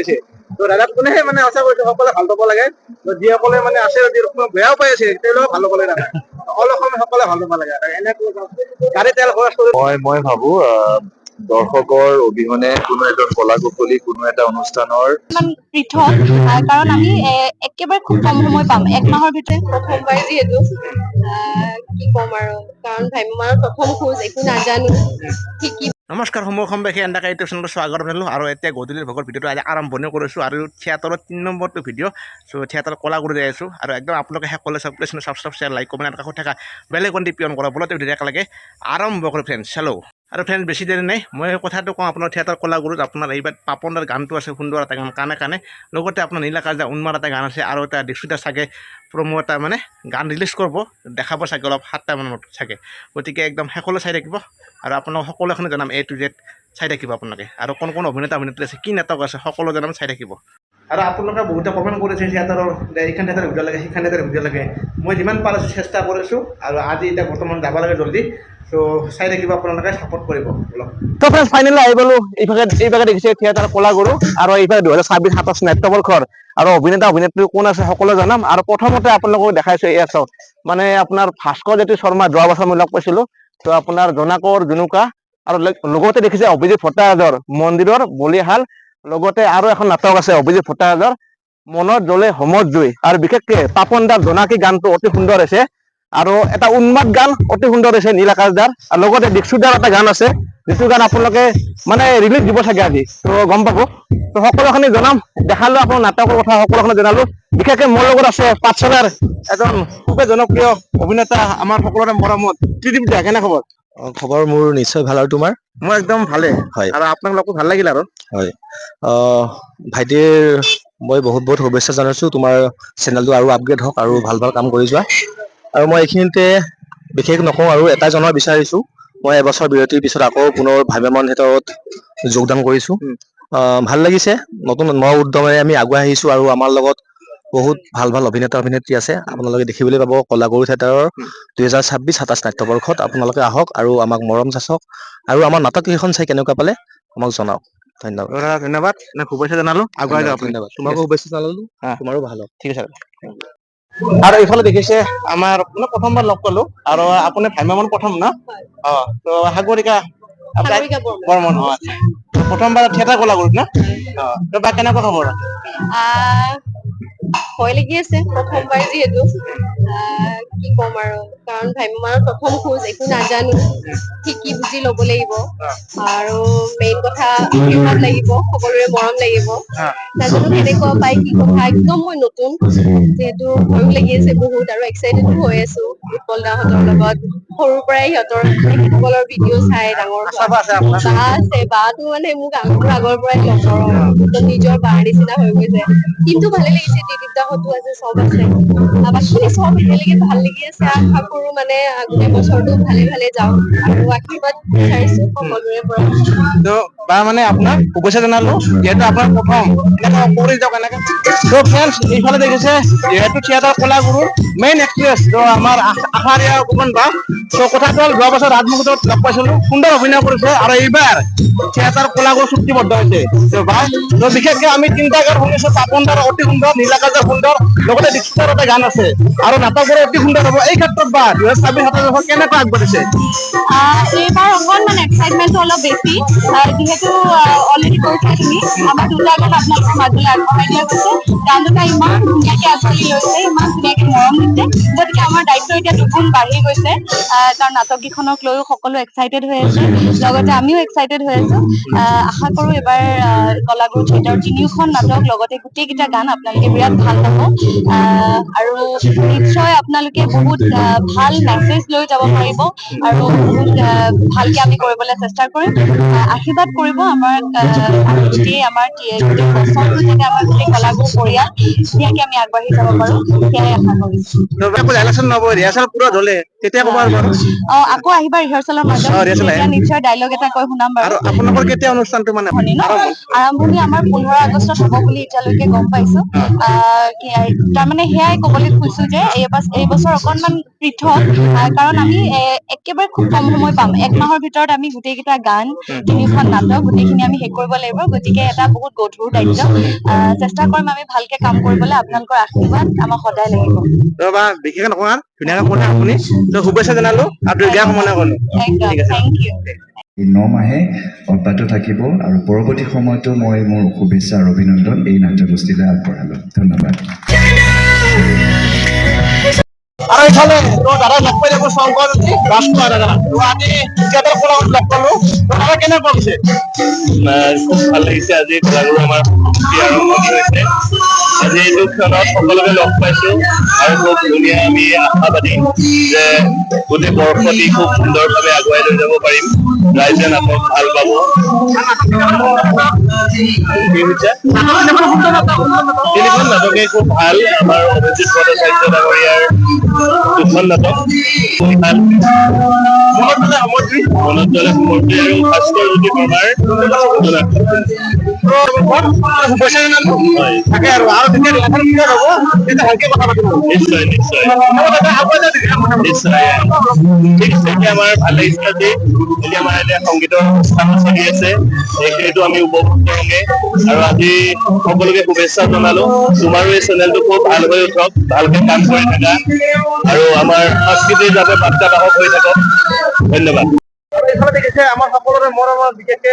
গৈছে তো দাদাক কোনেহে মানে আশা কৰিছো সকলে ভাল পাব লাগে তো যিসকলে মানে আছে যদি বেয়াও পাই আছে তেওঁলোকে ভাল পাব লাগে দাদা অল অসমে সকলে ভাল পাব লাগে এনেকৈ গাড়ী তেল খৰচ কৰি মই ভাবো দৰ্শকৰ অবিহনে কোনো এজন কলা কুশলী কোনো এটা অনুষ্ঠানৰ পৃথক কাৰণ আমি একেবাৰে খুব কম সময় পাম এক মাহৰ ভিতৰত প্ৰথমবাৰ যিহেতু কি ক'ম আৰু কাৰণ ভ্ৰাম্যমানৰ প্ৰথম খোজ একো নাজানো শিকি নমস্কাৰ সমূহ অসমবাসী এণ্ডাকা ইউটিউব চেনেলত স্বাগতম জনালোঁ আৰু এতিয়া গধূলিৰ ভাগৰ ভিডিঅ'টো আজি আৰম্ভণি কৰিছোঁ আৰু থিয়েটাৰৰ 3 নম্বৰটো ভিডিঅ' চ' থিয়েটাৰ কলাগুৰু যাই আছোঁ আৰু একদম আপোনালোকে সকলোৱে ছাবস্ক্ৰাইব শ্বেয়াৰ লাইক কমেণ্ট কাষত থকা বেলেগ কণ্টি পিয়ন কৰা বলতে ভিডিঅ' একেলগে আৰম্ভ কৰোঁ ফ্ৰেণ্ডছ চালোঁ আৰু ফ্ৰেণ্ডছ বেছি দেৰি নাই মই কথাটো কওঁ আপোনাৰ থিয়েটাৰ কলাগুৰুত আপোনাৰ এইবাৰ পাপনদাৰ গানটো আছে সুন্দৰ এটা গান কাণে কাণে লগতে আপোনাৰ নীলাকাজা উন্মাদ এটা গান আছে আৰু এটা দীক্ষিতৰ চাগে প্ৰমো এটা মানে গান ৰিলিজ কৰিব দেখাব চাগে অলপ 7টা মানত চাগে গতিকে একদম সকলোৱে চাই থাকিব আৰু আপোনালোক সকলোখিনি জনাম A to Z চাই থাকিব আপোনালোকে আৰু কোন অভিনেতা আছে কি নাটক আছে সকলো জনাম চাই থাকিব আৰু আপোনালোকে বহুতে কমেণ্ট কৰিছে থিয়েটাৰৰ এইখন থিয়েটাৰ ভিডিঅ' লাগে সেইখন থিয়েটাৰ ভিডিঅ' লাগে মই যিমান পাৰিছোঁ চেষ্টা কৰিছোঁ আৰু আজি এতিয়া বৰ্তমান যাব লাগে জল্দি চ' চাই থাকিব আপোনালোকে ছাপোৰ্ট কৰিব অলপ তো ফ্ৰেণ্ডছ ফাইনেলি আহি গ'লো এইভাগে দেখিছে থিয়েটাৰ কলাগুৰু আৰু এইভাগে 2026 27 নাট্যবৰ্ষৰ আৰু অভিনেত্ৰী কোন আছে সকলো জনাম আৰু প্ৰথমতে আপোনালোকক দেখাইছোঁ এয়া চাওক মানে আপোনাৰ ভাস্কৰ জ্যোতি শৰ্মা যোৱা বছৰ মই লগ পাইছিলোঁ তো আপোনাৰ জোনাকৰ জুনুকা আৰু লগতে দেখিছে অভিজিত ভট্টাচাৰ্যৰ মন্দিৰৰ বলিহাল লগতে আৰু এখন নাটক আছে অভিজিত ভট্টাচাৰ্যৰ মনত জ্বলে হোমত জুই আৰু বিশেষকে পাপন দাৰ জোনাকী গানটো অতি সুন্দৰ আছে আৰু এটা উন্মাদ গান অতি সুন্দৰ আছে নীল আকাশ দাৰ আৰু লগতে দীক্ষিতৰ এটা গান আছে যিটো গান আপোনালোকে মানে ৰিলিজ দিব চাগে আজি তো গম পাব তো সকলোখিনি জনাম দেখালো আপোনাৰ নাটকৰ কথা সকলোখিনি জনালো বিশেষকে মোৰ লগত আছে পাঠশালাৰ এজন খুবেই জনপ্ৰিয় অভিনেতা আমাৰ সকলোৰে মৰমত ত্ৰিদীপ দা কেনে খবৰ খবৰ মোৰ নিশ্চয় ভাল আৰু তোমাৰ মই একদম ভালে হয় আৰু আপোনাক লগতো ভাল লাগিল আৰু হয় ভাইটিৰ মই বহুত শুভেচ্ছা জনাইছোঁ তোমাৰ চেনেলটো আৰু আপগ্ৰেড হওক আৰু ভাল কাম কৰি যোৱা আৰু মই এইখিনিতে বিশেষ নকওঁ আৰু এটাই জনাব বিচাৰিছোঁ মই এবছৰ বিৰতিৰ পিছত আকৌ পুনৰ ভ্ৰাম্যমাণ থিয়েটাৰত যোগদান কৰিছোঁ ভাল লাগিছে নতুন উদ্যমেৰে আমি আগুৱাই আহিছোঁ আৰু আমাৰ লগত বহুত ভাল অভিনেত্ৰী আছে আপোনালোকে দেখিবলৈ পাব কলাগুৰু থিয়েটাৰৰ 2026 27 নাট্যবৰ্ষত আপোনালোকে আহক আৰু আমাক মৰম যাচক আৰু আমাৰ নাটক কেইখন চাই কেনেকুৱা পালে আমাক জনাওক ধন্যবাদ শুভেচ্ছা জনালো আগুৱাই যাওক ধন্যবাদ তোমাকো শুভেচ্ছা জনালো তোমাৰো ভাল হওক ঠিক আছে আৰু এইফালে দেখিছে আমাৰ প্ৰথমবাৰ লগ পালো আৰু আপুনি ভ্ৰাম্যমাণ প্ৰথম না তো সাগৰিকা বৰ্মন প্ৰথমবাৰ থিয়েটাৰ কলাগুৰুত না তো বা কেনেকুৱা খবৰ ভয় লাগি আছে প্ৰথমবাৰ যিহেতু কি ক'ম আৰু কাৰণ ভ্ৰাম্যমানৰ প্ৰথম খোজ একো নাজানো শিকি বুজি ল'ব লাগিব আৰু মেইন কথা আশীৰ্বাদ লাগিব সকলোৰে মৰম লাগিব নাজানো কেনেকুৱা পাই কি কথা একদম মই নতুন যিহেতু ভয়ো লাগি আছে বহুত আৰু এক্সাইটেডো হৈ আছো উৎপল দাহঁতৰ লগত সৰুৰ পৰাই সিহঁতৰ তেখেতসকলৰ ভিডিঅ' চাই ডাঙৰ বা আছে বাটো মানে মোক আগৰ পৰাই একদম নিজৰ বাৰ নিচিনা হৈ গৈছে কিন্তু ভালে লাগিছে ত্ৰিদীপ দাহঁতো আছে চব আছে বাকীখিনি চব একেলগে ভাল লাগি আছে আশা কৰো মানে গোটেই বছৰটো ভালে যাওক আৰু আশীৰ্বাদ বিচাৰিছো সকলোৰে পৰা তো বা মানে আপোনাক শুভেচ্ছা জনালো যিহেতু আপোনাৰ প্ৰথম এনেকৈ কৰি যাওক এনেকৈ তো ফ্ৰেণ্ডছ এইফালে দেখিছে যিহেতু থিয়েটাৰ কলাগুৰুৰ মেইন এক্ট্ৰেছ তো আমাৰ আশাৰিয়া অকমান বা তো কথাটো হ'ল যোৱা বছৰ ৰাজমুকুটত লগ পাইছিলোঁ সুন্দৰ অভিনয় কৰিছে আৰু এইবাৰ থিয়েটাৰ কলাগুৰু চুক্তিবদ্ধ হৈছে তো বিশেষকৈ আমি 3টা গান শুনিছোঁ পাপন দাৰ অতি সুন্দৰ নীল আকাশৰ সুন্দৰ লগতে দীক্ষিতৰ এটা গান আছে আৰু নাটকবোৰো অতি সুন্দৰ হ'ব এই ক্ষেত্ৰত বা 2026 27 কেনেকৈ আগবাঢ়িছে এইবাৰ অকণমান এক্সাইটমেণ্টটো অলপ বেছি যিহেতু অলৰেডি কৈছা তুমি আমাৰ 2টা গান আপোনালোকৰ মাজলৈ আগবঢ়াই দিয়া গৈছে গান দুটা ইমান ধুনীয়াকৈ আঁচনি লৈছে ইমান ধুনীয়াকৈ মৰম দিছে গতিকে আমাৰ দায়িত্ব এতিয়া দুগুণ বাঢ়ি গৈছে কাৰণ নাটক কেইখনক লৈও সকলো এক্সাইটেড হৈ আছে লগতে আমিও এক্সাইটেড হৈ আছো আশা কৰো এবাৰ কলাগুৰু থিয়েটাৰৰ 3খন নাটক লগতে গোটেইকেইটা গান আপোনালোকে বিৰাট ভাল পাব আৰু নিশ্চয় আপোনালোকে বহুত ভাল মেছেজ লৈ যাব পাৰিব আৰু বহুত ভালকে আমি কৰিবলৈ চেষ্টা কৰিম আশীৰ্বাদ কৰিব আমাৰ গোটেই আমাৰ গোটেই বছৰটো যাতে আমাৰ গোটেই কলাগুৰু পৰিয়াল ধুনীয়াকে আমি আগবাঢ়ি যাব পাৰো সেয়াই আশা কৰিছো আকৌ আহিবা ৰিহাৰ্চেলৰ মাজত তেতিয়া নিশ্চয় ডাইলগ এটা কৈ শুনাম বাৰু আপোনালোকৰ কেতিয়া অনুষ্ঠানটো মানে আৰম্ভণি আমাৰ 15 আগষ্টত হ'ব বুলি এতিয়ালৈকে গম পাইছো তাৰমানে সেয়াই ক'বলৈ খুজিছো যে এই বছৰ আমাৰ অকনমান পৃথক, কাৰণ আমি একেবাৰে খুব কম সময় পাম। 1 মাহৰ ভিতৰত আমি গোটেইকেইটা গান, 3খন নাটক গোটেইখিনি আমি শেষ কৰিব লাগিব। গতিকে এটা বহুত গধুৰ দায়িত্ব। চেষ্টা কৰিম আমি ভালকে কাম কৰিবলৈ। আপোনালোকৰ আশীৰ্বাদ আমাক সদায় লাগিব। ৰ'বা বিশেষ নকওঁ আৰু ধুনীয়াকৈ ক'লে আপুনি, তো শুভেচ্ছা জনালোঁ আৰু দীৰ্ঘায়ু কামনা কৰিলোঁ। একদম, ঠিক আছে। Thank you. এই 9 মাহে অব্যাহত থাকিব আৰু পৰৱৰ্তী সময়তো মই মোৰ শুভেচ্ছা আৰু অভিনন্দন এই নাট্যগোষ্ঠীলৈ আগবঢ়ালোঁ। ধন্যবাদ। আৰু এইফালে তো দাদা লগ পাই থাকোঁ শংকৰ ৰাজকুমাৰ দাদা। তো আজি থিয়েটাৰ কলাত লগ পালোঁ। তো দাদা কেনেকুৱা পিছে? খুব ভাল লাগিছে। আজি কলাগুৰু আমাৰ সংস্কৃতি আৰম্ভণি হৈছে। আজি এইটো ক্ষণত সকলোকে লগ পাইছো আৰু খুব ধুনীয়া আমি আশাবাদী যে গোটেই বৰ্ষটি খুব সুন্দৰভাৱে আগুৱাই লৈ যাব পাৰিম। ৰাইজে নাটক ভাল পাব। কি হৈছে? তিনিখন নাটকেই খুব ভাল। আমাৰ অভিজিত ভট্টাচাৰ্য ডাঙৰীয়াৰ 2খন নাটক ভাল। মনত জ্বলে সমৰ্পি আৰু ভাস্কৰ জ্যোতি বৰ্মাৰ শুভেচ্ছা জনালোঁ। হয়, তাকে আৰু যেতিয়া লেখাৰ পিছত হ'ব তেতিয়া ভালকে কথা পাতিম। নিশ্চয় নিশ্চয় নিশ্চয়। ঠিক আছে, এতিয়া আমাৰ ভাল লাগিছে আজি। এতিয়া আমাৰ এতিয়া সংগীতৰ অনুষ্ঠান চলি আছে, সেইখিনিতো আমি উপভোগ কৰোঁগে আৰু আজি সকলোকে শুভেচ্ছা জনালো। তোমাৰো এই চেনেলটো খুব ভাল হৈ উঠক, ভালকে কাম কৰি থাকা আৰু আমাৰ সংস্কৃতিৰ যাতে বাৰ্তাবাহক হৈ থাকক। ধন্যবাদ। আৰু এইফালে দেখিছে আমাৰ সকলোৰে মৰমৰ বিশেষকে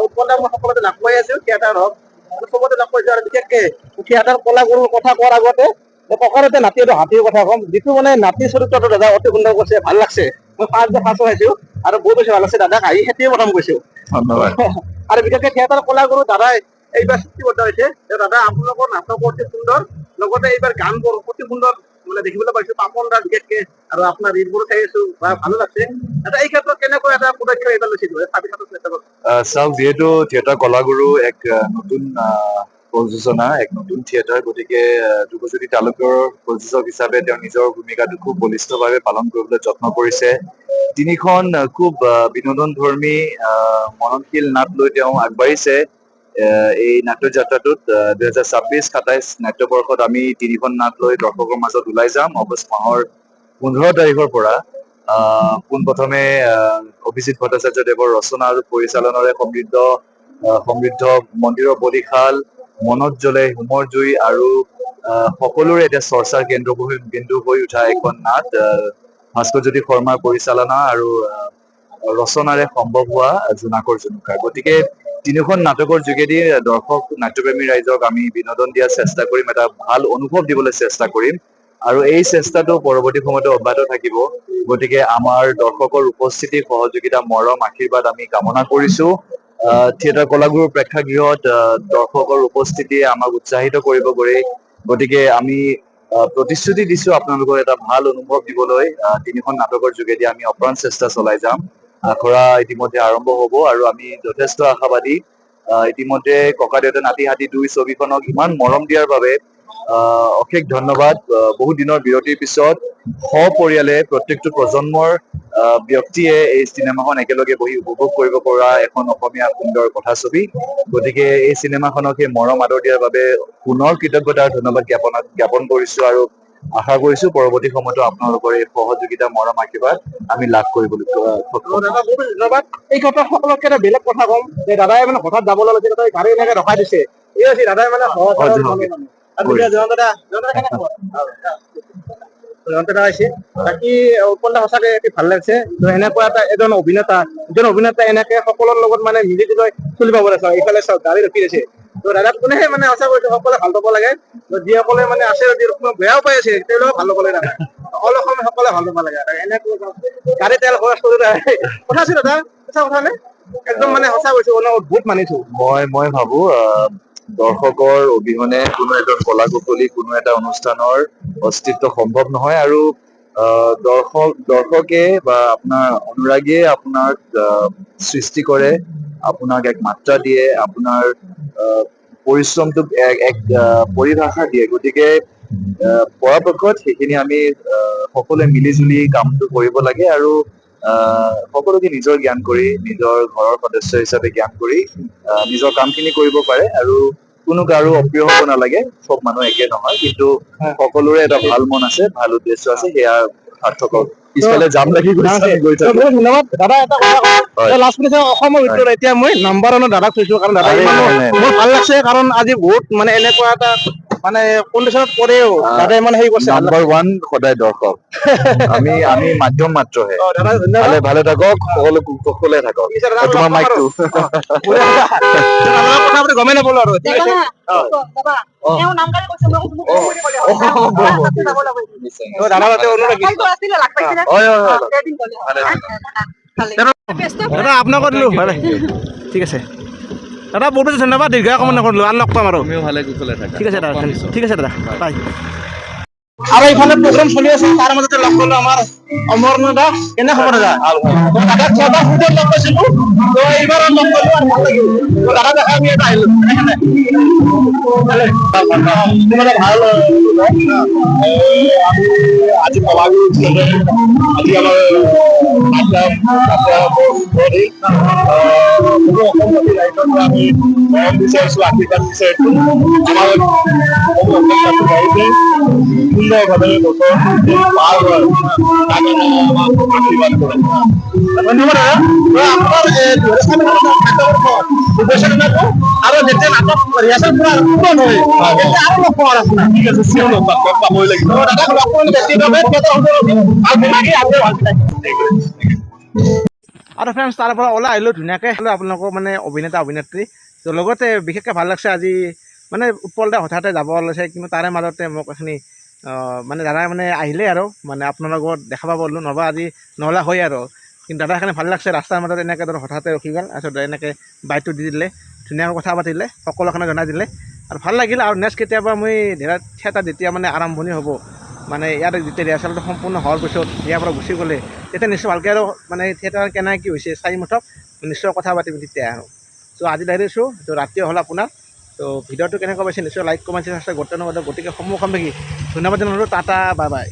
উৎপল দাক মই সকলোতে লগ পাই আছো। থিয়েটাৰ হওক আৰু চবতে লগ পাইছো। আৰু বিশেষকে থিয়েটাৰ কলাগুৰুৰ কথা কোৱাৰ আগতে ককাৰতে নাতি আৰু হাতীৰ কথা ক'ম। যিটো মানে নাতি চৰিত্ৰটো দাদা অতি সুন্দৰ কৰিছে, ভাল লাগছে। মই ফাৰ্ষ্ট চাইছো আৰু বহুত বেছি ভাল লাগছে। দাদাক আহি সেইটোৱে প্ৰথম কৈছো। ধন্যবাদ। আৰু বিশেষকে থিয়েটাৰ কলাগুৰু দাদাই এইবাৰ সৃষ্টিবদ্ধ হৈছে। দাদা আপোনালোকৰ নাটক অতি সুন্দৰ, লগতে এইবাৰ গানবোৰ অতি সুন্দৰ মানে দেখিবলৈ পাইছো। পাপন দা বিশেষকে আৰু আপোনাৰ ৰীলবোৰো চাই আছো বা ভালো লাগছে। এটা এই ক্ষেত্ৰত কেনেকৈ এটা পদক্ষেপ এইবাৰ লৈছিল চাওক, যিহেতু থিয়েটাৰ কলাগুৰু এক নতুন প্ৰযোজনা, এক নতুন থিয়েটাৰ, গতিকে ধ্ৰুৱজ্যোতি তালুকৰ প্ৰযোজক হিচাপে তেওঁ নিজৰ ভূমিকাটো খুব বলিষ্ঠভাৱে পালন কৰিবলৈ যত্ন কৰিছে। 3খন খুব বিনোদনধৰ্মী মননশীল নাট লৈ তেওঁ আগবাঢ়িছে। এই নাট্যযাত্ৰাটোত 2026-27 নাট্যবৰ্ষত আমি 3খন নাট লৈ দৰ্শকৰ মাজত ওলাই যাম। আগষ্ট মাহৰ 15 তাৰিখৰ পৰা পোনপ্ৰথমে অভিজিত ভট্টাচাৰ্য দেৱৰ ৰচনা আৰু পৰিচালনাৰে সমৃদ্ধ মন্দিৰৰ বলিশাল, মনত জ্বলে হোমৰ জুই আৰু সকলোৰে এতিয়া চৰ্চাৰ কেন্দ্ৰ হৈ উঠা এখন নাট, ভাস্কৰজ্যোতি শৰ্মাৰ পৰিচালনা আৰু ৰচনাৰে সম্ভৱ হোৱা জোনাকৰ জুনুকা। গতিকে 3খন নাটকৰ যোগেদি দৰ্শক নাট্যপ্ৰেমী ৰাইজক আমি বিনোদন দিয়াৰ চেষ্টা কৰিম, এটা ভাল অনুভৱ দিবলৈ চেষ্টা কৰিম আৰু এই চেষ্টাটো পৰৱৰ্তী সময়তো অব্যাহত থাকিব। গতিকে আমাৰ দৰ্শকৰ উপস্থিতি, সহযোগিতা, মৰম, আশীৰ্বাদ আমি কামনা কৰিছো। থিয়েটাৰ কলাগুৰুৰ প্ৰেক্ষাগৃহত দৰ্শকৰ উপস্থিতিয়ে আমাক উৎসাহিত কৰিব। গতিকে আমি প্ৰতিশ্ৰুতি দিছো আপোনালোকৰ এটা ভাল অনুভৱ দিবলৈ। 3খন নাটকৰ যোগেদি আমি অপ্ৰাণ চেষ্টা চলাই যাম। আখৰা ইতিমধ্যে আৰম্ভ হব আৰু আমি যথেষ্ট আশাবাদী। ইতিমধ্যে ককা দেউতা নাতি হাতী 2 ছবিখনক ইমান মৰম দিয়াৰ বাবে অশেষ ধন্যবাদ। বহুত দিনৰ বিৰতিৰ পিছত সপৰিয়ালে প্ৰত্যেকটো প্ৰজন্মৰ ব্যক্তিয়ে এই চিনেমাখন একেলগে বহি উপভোগ কৰিব পৰা এখন অসমীয়া সুন্দৰ কথাছবি। গতিকে এই চিনেমাখনক সেই মৰম আদৰ দিয়াৰ বাবে পুনৰ কৃতজ্ঞতা আৰু ধন্যবাদ জ্ঞাপন কৰিছো আৰু আশা কৰিছো পৰৱৰ্তী সময়তো আপোনালোকৰ এই সহযোগিতা, মৰম, আশীৰ্বাদ আমি লাভ কৰিবলৈ সক্ষম দাদা বহুত ধন্যবাদ। এই ক্ষেত্ৰত সকলোতকে এটা বেলেগ কথা ক'ম যে দাদাই মানে হঠাৎ যাব লগা তাই গাড়ী এনেকে ৰখাই দিছে। এই হৈছে দাদাই মানে জয়ন্ত হৈছে। বাকী উৎপল দা সঁচাকে ভাল লাগিছে। এনেকুৱা এটা এজন অভিনেতা এনেকে সকলোৰ লগত মানে মিলি জুলি চলিব পাৰে। চাওক এইফালে চাওক গাড়ী ৰখি আছে। তো দাদাক কোনেহে মানে সঁচা কৰিছে সকলোৱে ভাল পাব লাগে। যিসকলে মানে আছে বেয়াও পাই আছে তেওঁলোকে ভাল পাব লাগে। সকলো সময় সকলোৱে ভাল পাব লাগে। এনেকুৱা গাড়ী তেল খৰচ কৰি কথা আছে দাদা, সঁচা কথা নে? একদম মানে সঁচা কৈছো, অদ্ভুত মানিছো। মই ভাবো দৰ্শকৰ অবিহনে কোনো এজন কলা কুশলী, কোনো এটা অনুষ্ঠানৰ অস্তিত্ব সম্ভৱ নহয় আৰু দৰ্শকে বা আপোনাৰ অনুৰাগীয়ে আপোনাক সৃষ্টি কৰে, আপোনাক এক মাত্ৰা দিয়ে, আপোনাৰ পৰিশ্ৰমটোক এক পৰিভাষা দিয়ে। গতিকে পৰাপক্ষত সেইখিনি আমি সকলোৱে মিলি জুলি কামটো কৰিব লাগে আৰু সকলোকে নিজৰ জ্ঞান কৰি, নিজৰ ঘৰৰ সদস্য হিচাপে জ্ঞান কৰি নিজৰ কামখিনি কৰিব পাৰে আৰু কোনো কাৰো অপ্ৰিয় হ'ব নালাগে, চব মানুহ একে নহয়, কিন্তু সকলোৰে এটা ভাল মন আছে, ভাল উদ্দেশ্য আছে, সেয়া সাৰ্থক হওক। পিছফালে জাম লাগি গৈছে, আমি গৈ থাকো। বহুত ধন্যবাদ দাদা। এটা কথা হয়। লাষ্ট মিনিট অসমৰ ভিতৰত এতিয়া মই নাম্বাৰ ওৱানৰ দাদাক থৈছো, কাৰণ দাদা আৰে ইমান নাই, নাই, মোৰ ভাল লাগছে, কাৰণ আজি বহুত মানে এনেকুৱা এটা মানে কণ্ডিশ্যনত পৰেও দাদাই ইমান হেৰি কৰিছে, ভাল নাম্বাৰ লাগছে। ওৱান সদায় দৰ্শক, আমি মাধ্যম মাত্ৰহে। দাদা ধন্যবাদ। ভালে ভালে থাকক, সকলো কুশলে থাকক। ঠিক আছে, দাদা, তোমাৰ লগ পাম মাইকটো আৰু। দাদাৰ লগত কথা পাতি গমেই নাপালো আৰু। ঠিক আছে। দাদা তাতে অনুৰোধ ৰাখিছো। হয় হয় হয় ভালে দাদা আপোনাক দিলোঁ হয় ভাই। ঠিক আছে দাদা, বহুত বেছি ধন্যবাদ। দীৰ্ঘায় কমেণ্ট নকৰিলোঁ, আৰু লগ পাম আৰু। তুমিও ভালে কুশলে থাকা। ঠিক আছে দাদা, ঠিক আছে দাদা, বাই। আৰু এইফালে প্ৰগ্ৰাম চলি আছে, তাৰ মাজতে লগ পালো আমাৰ অমৰনাথ দা। কেনে খবৰ দাদা? দাদাক ছটা ফুটত লগ পাইছিলো, তো এইবাৰ লগ পালো আৰু ভাল লাগিল। তো দাদা দেখা আমি এটা আহিলো। মানে ভাল আমি আজি কলাগুৰু আজি আমাৰ অসমবাসী ৰাইজৰ পৰা আমি মৰম বিচাৰিছো, আশীৰ্বাদ বিচাৰিছো। আমাৰ সুন্দৰভাৱে বছৰ পাৰ হয়, তাক আমাক আশীৰ্বাদ কৰে। ধন্যবাদ দাদা। আপোনাৰ শুভেচ্ছা জনাব, আৰু যেতিয়া নাটক ৰিহাৰ্চেল পুৰা পূৰণ হয় তেতিয়া আৰু লগ পাম আপোনাক। ঠিক আছে, চিঞৰ লগ পাবই লাগিব। দাদাক লগ কৰিলে ব্যক্তিগতভাৱে আৰু ফ্ৰেণ্ডছ, তাৰ পৰা ওলাই আহিলোঁ ধুনীয়াকৈ। আপোনালোকৰ মানে অভিনেতা অভিনেত্ৰী, তো লগতে বিশেষকৈ ভাল লাগছে আজি মানে উৎপল দা হঠাতে যাব ওলাইছে, কিন্তু তাৰে মাজতে মোক এইখিনি মানে দাদাই মানে আহিলে আৰু মানে আপোনাৰ লগত দেখা পাব বললোঁ, নহ'বা আজি নহ'লে হয় আৰু। কিন্তু দাদা সেইকাৰণে ভাল লাগছে, ৰাস্তাৰ মাজত এনেকৈ ধৰক হঠাতে ৰখি গ'ল, তাৰপিছত এনেকৈ বাইকটো দি দিলে, ধুনীয়াকৈ কথা পাতিলে, সকলোখিনি জনাই দিলে, আৰু ভাল লাগিল। আৰু নেক্সট কেতিয়াবা মই থিয়েটাৰ যেতিয়া মানে আৰম্ভণি হ'ব, মানে ইয়াত যেতিয়া ৰিহাৰ্চেলটো সম্পূৰ্ণ হোৱাৰ পিছত ইয়াৰ পৰা গুচি গ'লে, তেতিয়া নিশ্চয় ভালকৈ আৰু মানে থিয়েটাৰ কেনে কি হৈছে চাই মুঠক নিশ্চয় কথা পাতিম তেতিয়া আৰু। চ' আজি ডাইৰেক্টছোঁ, তো ৰাতি হ'ল আপোনাৰ। তো ভিডিঅ'টো কেনেকুৱা পাইছে নিশ্চয় লাইক কমেণ্ট শ্বেয়াৰ গোটেই গতিকে সমূহ দেখি ধন্যবাদ জনালোঁ। Tata, bye bye.